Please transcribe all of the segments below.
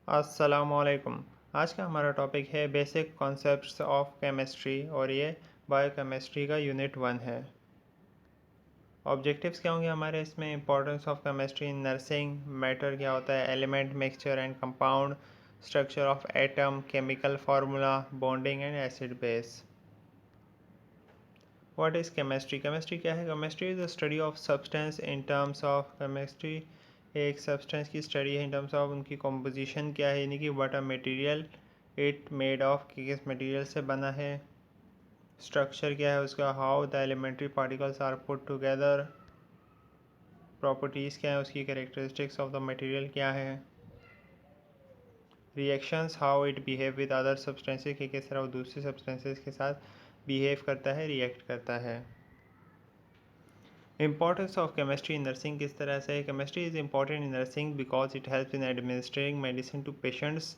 अस्सलामुअलैकुम। आज का हमारा टॉपिक है बेसिक कॉन्सेप्ट्स ऑफ केमिस्ट्री और ये बायोकेमिस्ट्री का यूनिट 1 है। ऑब्जेक्टिव्स क्या होंगे हमारे इसमें? Importance of chemistry in nursing, matter क्या होता है, element, mixture and compound, structure of atom, chemical formula, bonding and acid base. What is chemistry? Chemistry क्या है? Chemistry is the study of substance in terms of chemistry. एक substance की study है in terms of उनकी composition क्या है, यानी कि what a material it made of, किस मटेरियल से बना है। स्ट्रक्चर क्या है उसका, how the elementary particles are put together. Properties क्या है उसकी, कैरेक्टरिस्टिक्स ऑफ द मटेरियल क्या है। Reactions, how it behave with other substances, कि किस तरह वो दूसरे सब्सटेंसेस के साथ बिहेव करता है, रिएक्ट करता है। Importance of chemistry in nursing किस तरह से है? Chemistry is important in nursing because it helps in administrating medicine to patients.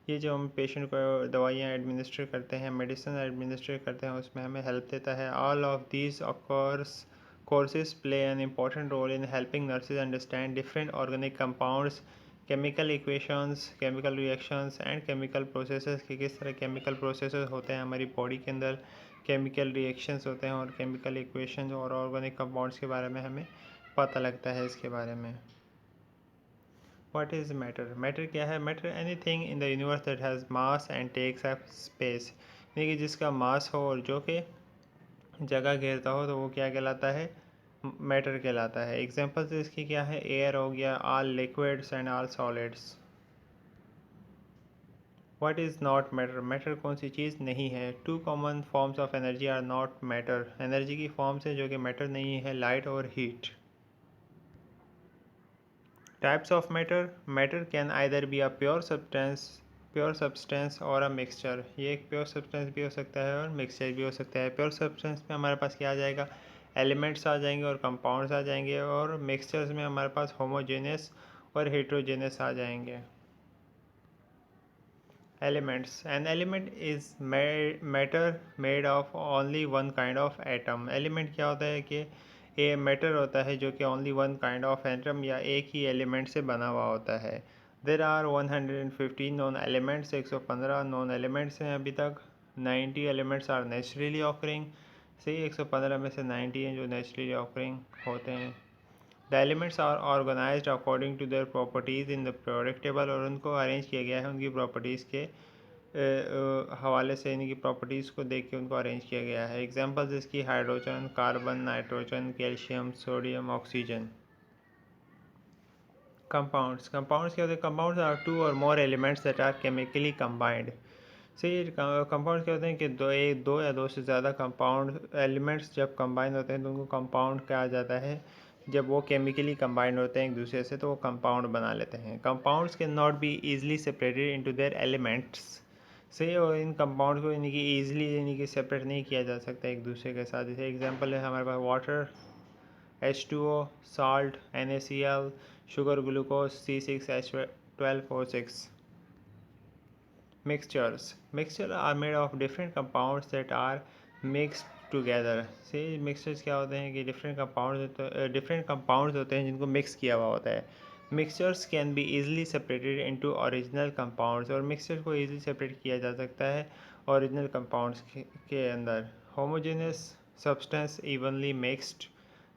ये जो हम पेशेंट को दवाइयाँ एडमिनिस्ट्रेट करते हैं, मेडिसिन एडमिनिस्ट्रेट करते हैं, उसमें हमें हेल्प देता है। All of these of course courses play an important role in helping nurses understand different organic compounds, chemical equations, chemical reactions and chemical processes, कि किस तरह chemical processes होते हैं हमारी बॉडी के अंदर, केमिकल रिएक्शंस होते हैं और केमिकल इक्वेशंस और ऑर्गेनिक कंपाउंड्स के बारे में हमें पता लगता है इसके बारे में। What is matter? मैटर क्या है? Matter anything in the universe that has mass and takes up space, यानी कि जिसका मास हो और जो कि जगह घेरता हो तो वो क्या कहलाता है? मैटर कहलाता है। एग्जांपल्स इसकी क्या है? एयर हो गया, all liquids and all solids. What is not matter? Matter कौन सी चीज़ नहीं है? Two common forms of energy are not matter, energy की फॉर्म्स है जो कि मैटर नहीं है, लाइट और heat. Types of matter, matter can either be a pure substance or a mixture. ये एक प्योर सब्सटेंस भी हो सकता है और मिक्सचर भी हो सकता है। प्योर सब्सटेंस में हमारे पास क्या आ जाएगा? एलिमेंट्स आ जाएंगे और कंपाउंड्स आ जाएंगे, और मिक्सचर्स में हमारे पास होमोजेनियस और हेट्रोजेनियस आ जाएंगे। Elements, an element is matter made of only one kind of atom. Element क्या होता है कि ये मैटर होता है जो कि only one kind of atom या एक ही एलिमेंट से बना हुआ होता है। There are 115 known elements, 115 known elements हैं अभी तक। 90 एलिमेंट्स आर नेचुरली ऑकरिंग। सही, 115 में से 90 हैं जो नेचुरली ऑकरिंग होते हैं। The elements are organized according to their properties in the periodic table, और उनको अरेंज किया गया है उनकी प्रॉपर्टीज़ के हवाले से, यानी कि प्रॉपर्टीज़ को देख के उनको अरेंज किया गया है। एग्जांपल्स इसकी hydrogen, carbon, nitrogen, calcium, sodium, oxygen. Compounds, compounds क्या होते हैं? Compounds are two or more elements that are chemically combined. सही, कंपाउंड्स क्या होते हैं कि दो या दो से ज़्यादा कंपाउंड एलिमेंट्स जब कंबाइन होते हैं तो उनको कंपाउंड कहा जाता है। जब वो केमिकली कंबाइंड होते हैं एक दूसरे से तो वो कंपाउंड बना लेते हैं। Compounds can not be easily separated into their elements. सही, और इन कंपाउंड्स को यानी कि ईजिली यानी कि सेपरेट नहीं किया जा सकता एक दूसरे के साथ। जैसे एग्जांपल है हमारे पास water, H2O, salt, NaCl, sugar, glucose, C6H12O6. Mixtures, mixture are made of different compounds that are mixed together. से मिक्सचर्स क्या होते हैं कि डिफरेंट कंपाउंड्स होते हैं जिनको मिक्स किया हुआ होता है। Mixtures can be easily separated into original compounds, और मिक्सचर को ईजिली सेपरेट किया जा सकता है ओरिजिनल कंपाउंड्स के अंदर। Homogeneous substance evenly mixed,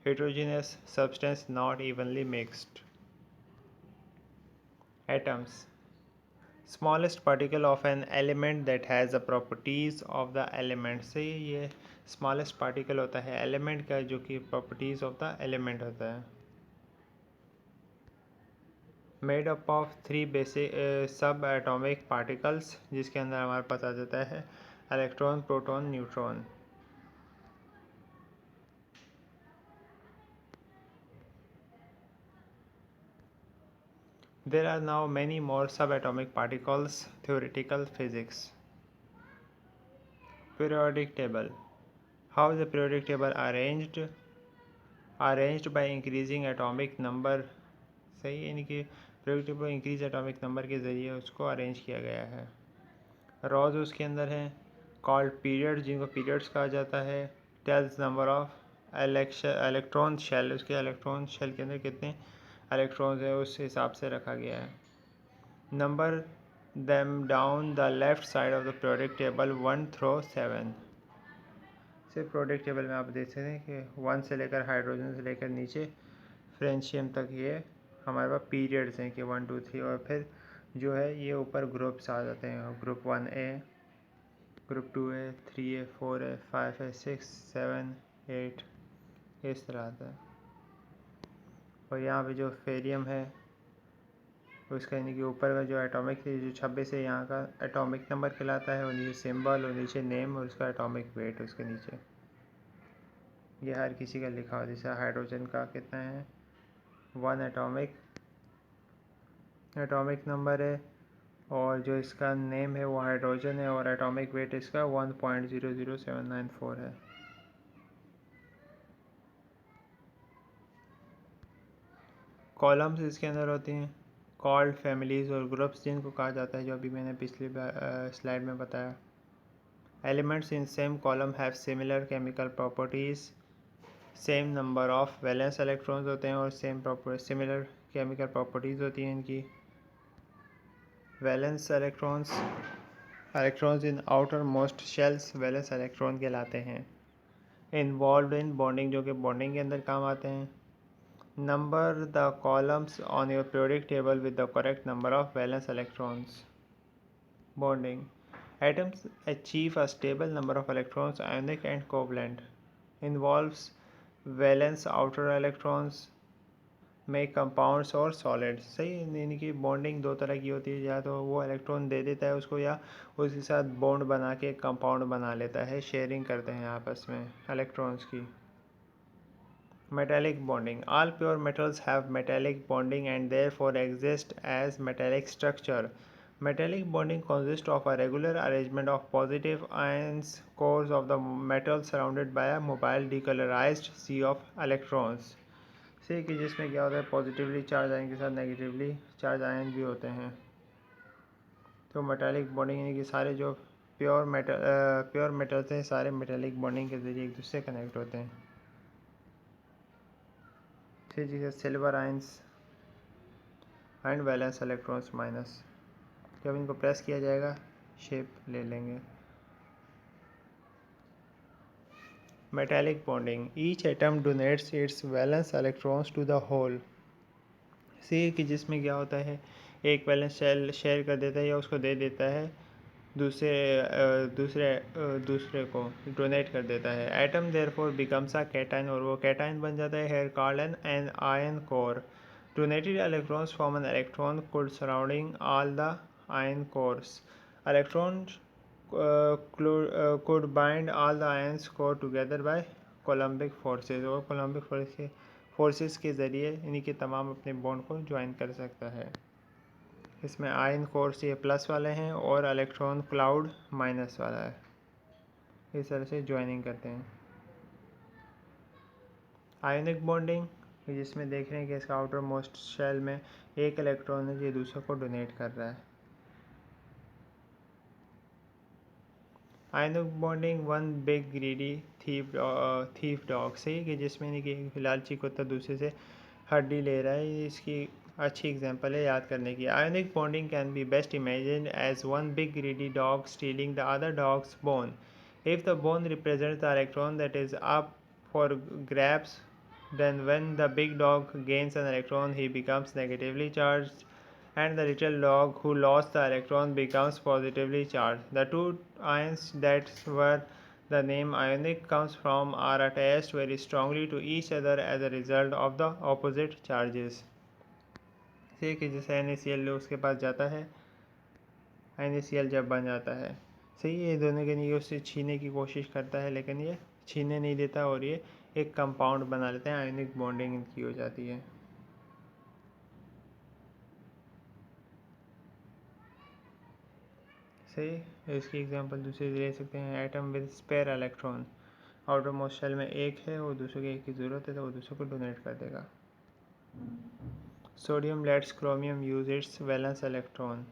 heterogeneous substance not evenly mixed. Atoms, smallest particle of an element that has the properties of the element। से ये smallest particle होता है element का जो कि properties of the element होता है। made up of three basic subatomic particles, जिसके अंदर हमारे पास आ जाता है electron, proton, neutron. There are now many more subatomic particles. Theoretical physics. Periodic table. How is the periodic table arranged? Arranged by increasing atomic number। सही, यानी कि periodic table increase atomic number के ज़रिए उसको अरेंज किया गया है। Rows उसके अंदर हैं, कॉल्ड पीरियड, जिनको पीरियड्स कहा जाता है। Tells number of electron shell, उसके इलेक्ट्रॉन शेल के अंदर कितने इलेक्ट्रॉन्स हैं उस हिसाब से रखा गया है। Number them down the left side of the product table 1 through 7। सिर्फ प्रोडक्ट टेबल में आप देख सकते हैं कि 1 से लेकर हाइड्रोजन से लेकर नीचे फ्रेंशियम तक ये हमारे पास पीरियड्स हैं कि 1 2 3, और फिर जो है ये ऊपर ग्रुप्स आ जाते हैं। Group 1A, group 2A, 3A, 4A, 5A, 6, 7, 8 इस तरह आता है। और यहाँ पे जो फेरियम है उसका यानी कि ऊपर का जो एटॉमिक जो 26 है यहाँ का एटॉमिक नंबर कहलाता है, और नीचे सिंबल और नीचे नेम और उसका एटॉमिक वेट उसके नीचे ये हर किसी का लिखा हुआ। जैसे हाइड्रोजन का कितना है 1 एटॉमिक नंबर है, और जो इसका नेम है वो हाइड्रोजन है, और एटॉमिक वेट इसका 1.00794 है। कॉलम्स इसके अंदर होती हैं कॉल्ड फैमिलीज़ और ग्रुप्स जिनको कहा जाता है, जो अभी मैंने पिछली स्लाइड में बताया। Elements in same column have similar chemical properties, same number of valence electrons होते हैं और सिमिलर केमिकल प्रॉपर्टीज़ होती हैं इनकी। Valence electrons in outer most shells valence electron कहलाते हैं। इन्वॉल्व इन बॉन्डिंग, जो कि बॉन्डिंग के अंदर काम आते हैं। Number the columns on your periodic table with the correct number of valence electrons. Bonding atoms achieve a stable number of electrons, ionic and covalent. Involves valence outer electrons, make compounds और solids। सही, यानी कि bonding दो तरह की होती है, या तो वो इलेक्ट्रॉन दे देता है उसको या उसके साथ बॉन्ड बना के कंपाउंड बना लेता है, शेयरिंग करते हैं आपस में इलेक्ट्रॉन्स की। Metallic bonding. All pure metals have metallic bonding and therefore exist as metallic structure. Metallic bonding consists of a regular arrangement of positive ions cores of the metal surrounded by a mobile decolorized sea of electrons। से कि जिसमें क्या होता है positively charge ion के साथ negatively charge ion भी होते हैं। तो मेटालिक बॉन्डिंग यानी कि सारे जो प्योर मेटल्स हैं सारे मेटालिक बॉन्डिंग के जरिए एक दूसरे से कनेक्ट होते हैं। जैसे silver ions and valence electrons minus, जब इनको प्रेस किया जाएगा शेप ले लेंगे। Metallic bonding, each atom donates its valence electrons to the whole. See कि जिसमें क्या होता है एक वैलेंस शेल शेयर कर देता है या उसको दे देता है दूसरे को डोनेट कर देता है। Atom therefore becomes a cation, और वो कैटायन बन जाता है here called an ion core. Donated electrons form an electron cloud surrounding all the ion cores. Electron could bind all the ions core together by coulombic forces, और coulombic forces के ज़रिए इन्हीं के तमाम अपने बॉन्ड को ज्वाइन कर सकता है। इसमें आयन कोर्स ये प्लस वाले हैं और इलेक्ट्रॉन क्लाउड माइनस वाला है। इस तरह से ज्वाइनिंग करते हैं। आयनिक बॉन्डिंग, जिसमें देख रहे हैं कि इसका आउटर मोस्ट शेल में एक इलेक्ट्रॉन है जो दूसरे को डोनेट कर रहा है। Ionic bonding one big greedy thief dog से, कि जिसमें नहीं कि लालची कुत्ता दूसरे से हड्डी ले रहा है, इसकी अच्छी एग्जांपल है याद करने की। Ionic bonding can be best imagine as one big greedy dog stealing the other dog's bone. If the bone represents the electron that is up for grabs, then when the big dog gains an electron he becomes negatively charged, and the little dog who lost the electron becomes positively charged. The two ions that were the name ionic comes from are attached very strongly to each other as a result of the opposite charges। से कि जैसे NaCl उसके पास जाता है, NaCl जब बन जाता है सही, ये दोनों के लिए उससे छीनने की कोशिश करता है लेकिन ये छीनने नहीं देता और ये एक कंपाउंड बना लेते हैं, आयनिक बॉन्डिंग इनकी हो जाती है। सही, इसकी एग्जांपल दूसरी ले सकते हैं। Atom with spare electron, outer most shell में एक है और दूसरे के एक की ज़रूरत है तो वो दूसरे को डोनेट कर देगा। Sodium let's chromium use it's valence electron.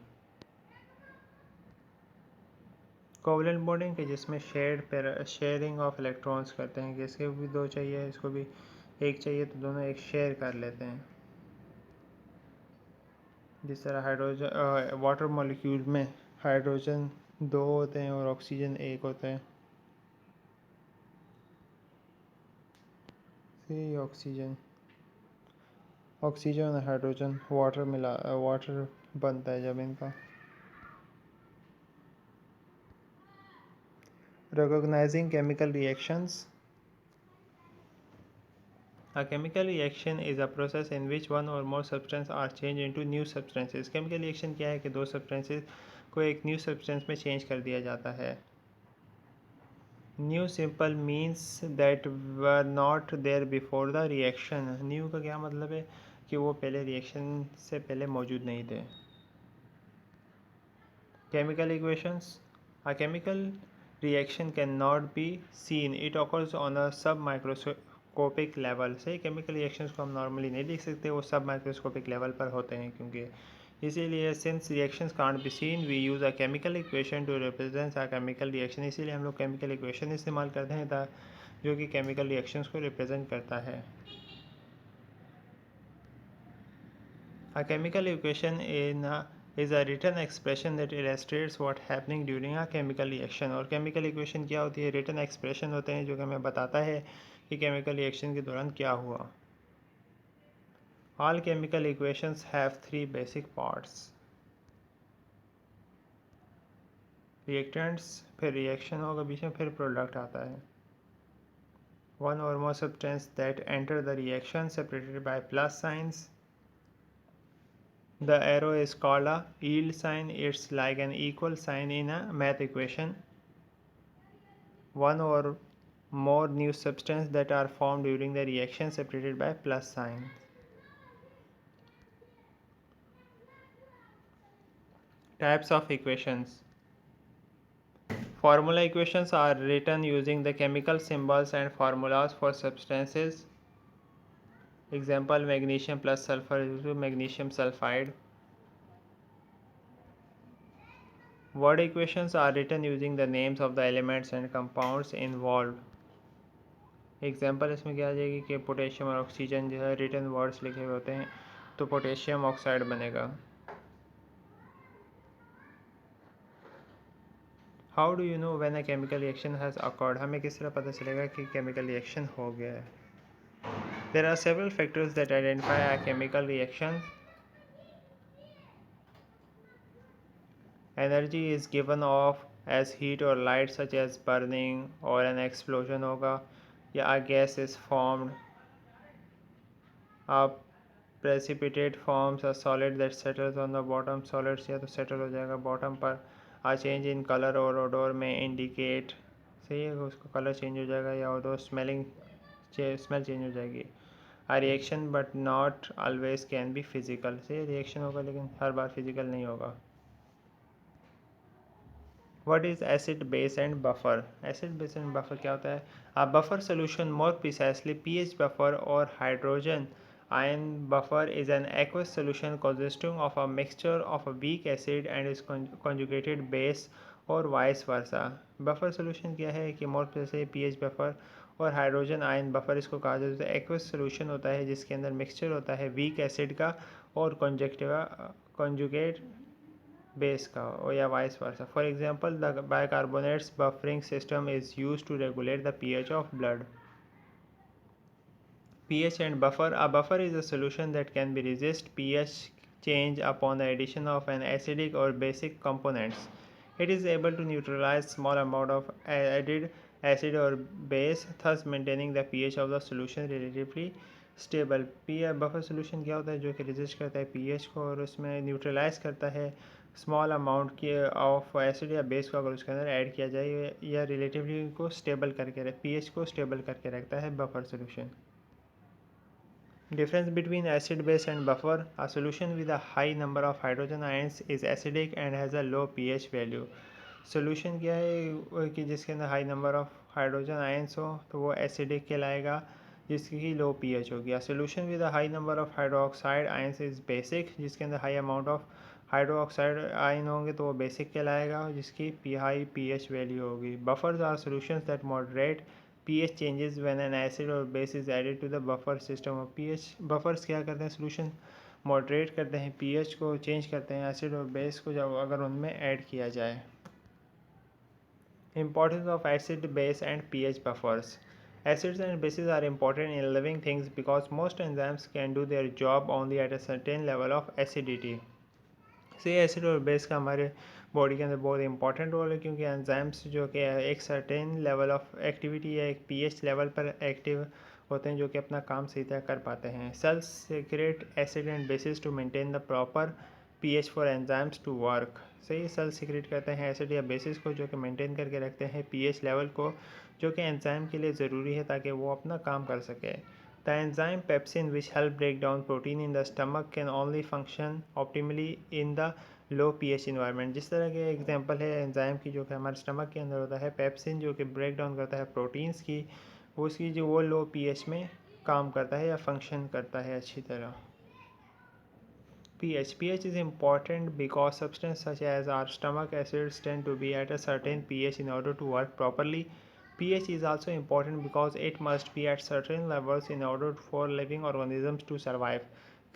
Covalent bonding के जिसमें शेयरिंग ऑफ इलेक्ट्रॉन्स करते हैं कि इसके भी दो चाहिए इसको भी एक चाहिए तो दोनों एक शेयर कर लेते हैं। जिस तरह हाइड्रोजन वाटर मॉलिक्यूल में हाइड्रोजन 2 होते हैं और ऑक्सीजन 1 होता है। ऑक्सीजन और हाइड्रोजन वाटर बनता है जब इनका। Recognizing chemical reactions. A chemical reaction is a process in which one or more substances are changed into new substances. Chemical reaction क्या है कि दो substances को एक new substance में change कर दिया जाता है। New simple means that were not there before the reaction. New का क्या मतलब है कि वो पहले reaction से पहले मौजूद नहीं थे। Chemical equations. A chemical reaction cannot be seen. It occurs on a submicroscopic level. से chemical reactions को हम normally नहीं देख सकते, वो submicroscopic level पर होते हैं क्योंकि इसीलिए since reactions can't be seen we use a chemical equation to represent a chemical reaction. इसीलिए हम लोग chemical equation इस्तेमाल करते हैं जो कि chemical reactions को represent करता है। A chemical equation is a written expression that illustrates what happening during a chemical reaction. और chemical equation क्या होती है? written expression होते हैं जो कि हमें बताता है कि chemical reaction के दौरान क्या हुआ। All chemical equations have three basic parts. Reactants, फिर reaction होगा बीच में, फिर product आता है। One or more substance that enter the reaction separated by plus signs. The arrow is called a yield sign. It's like an equal sign in a math equation. One or more new substances that are formed during the reaction separated by plus signs. Types of equations. Formula equations are written using the chemical symbols and formulas for substances. Example, magnesium plus sulfur is equal to magnesium sulfide. Word equations are written using the names of the elements and compounds involved. Example इसमें क्या आ जाएगी कि potassium और oxygen जो है written words लिखे हुए होते हैं, तो पोटेशियम ऑक्साइड बनेगा। How do you know when a chemical reaction has occurred? हमें किस तरह पता चलेगा कि केमिकल रिएक्शन हो गया है? There are several factors that identify a chemical reaction. Energy is given off as heat और लाइट सच एज बर्निंग और एन एक्सप्लोजन होगा, या a gas is formed, a precipitate forms a solid that settles on the bottom. Solids या तो settle हो जाएगा bottom पर। a change in color और odor में indicate, सही है, उसका color change हो जाएगा, या odor smell change हो जाएगी। a reaction but not always can be physical, सही है, reaction होगा लेकिन हर बार physical नहीं होगा। What is acid base and buffer? Acid base and buffer क्या होता है? A buffer solution, more precisely pH buffer or hydrogen ion buffer, is an aqueous solution consisting of a mixture of a weak acid and its conjugated base और vice versa. Buffer solution क्या है कि मोर से pH buffer और hydrogen ion buffer इसको कहा जाता है। एक्वस सोल्यूशन होता है जिसके अंदर मिक्सचर होता है वीक एसिड का और कॉन्जुगेट बेस का, और या vice versa. For example, the bicarbonates buffering system is used to regulate the pH of blood. pH and buffer. A buffer is a solution that can be resist pH change upon the addition of an acidic or basic components. It is able to neutralize small amount of added acid or base, thus maintaining the pH of the solution relatively stable. Buffer solution क्या होता है? जो कि resist करता है pH को और उसमें न्यूट्रलाइज करता है स्मॉल अमाउंट की ऑफ एसिड या बेस को अगर उसके अंदर ऐड किया जाए, या रिलेटिवली को स्टेबल करके pH को स्टेबल करके रखता है buffer solution. Difference between acid base and buffer. A solution with a high number of hydrogen ions is acidic and has a low pH value. Solution क्या है कि जिसके अंदर high number of hydrogen ions हो तो वो acidic कहलाएगा, जिसकी लो pH होगी। A solution with a high number of hydroxide ions is basic, जिसके अंदर high amount of hydroxide ion होंगे तो वो बेसिक कहलाएगा, जिसकी हाई pH वैल्यू होगी। Buffers are solutions that moderate pH changes when an acid or base is added to the buffer system of pH। buffers क्या करते हैं? solution मॉडरेट करते हैं, पीएच को चेंज करते हैं एसिड और बेस को जब अगर उनमें ऐड किया जाए। Importance of acid, base and pH buffers. Acids and bases are important in living things because most enzymes can do their job only at a certain level of acidity. से acid और base का हमारे body के अंदर बहुत important role है, क्योंकि enzymes जो कि एक सर्टेन लेवल ऑफ एक्टिविटी या एक पीएच लेवल पर एक्टिव होते हैं जो कि अपना काम सही तरह कर पाते हैं। Cells secrete acid and bases to maintain the proper pH for enzymes to work. सही, सेल सीक्रेट करते हैं एसिड या बेसिस को जो कि मेंटेन करके रखते हैं पीएच लेवल को, जो कि एंजाइम के लिए ज़रूरी है ताकि वो अपना काम कर सके। The enzyme pepsin, which help break down protein in the stomach, can only function optimally in the low pH environment। जिस तरह के एग्जांपल है एंजाइम की जो कि हमारे स्टमक के अंदर होता है, पेप्सिन जो कि ब्रेक डाउन करता है प्रोटीन्स की, वो उसकी जो वो लो pH में काम करता है या फंक्शन करता है अच्छी तरह। pH is important because substances such as our stomach acids tend to be at a certain pH in order to work properly. pH is also important because it must be at certain levels in order for living organisms to survive.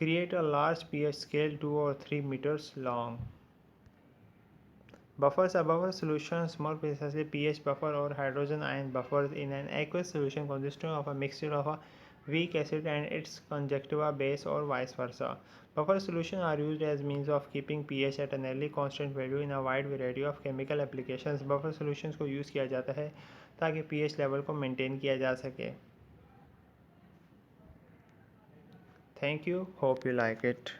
Create a large pH scale 2 or 3 meters long. Buffers. A buffer solution, small precisely pH buffer or hydrogen ion buffers in an aqueous solution consisting of a mixture of a weak acid and its conjunctiva base or vice versa. Buffer solutions are used as means of keeping pH at a nearly constant value in a wide variety of chemical applications. Buffer solutions को use किया जाता है ताकि pH level को maintain किया जा सके। Thank you. Hope you like it.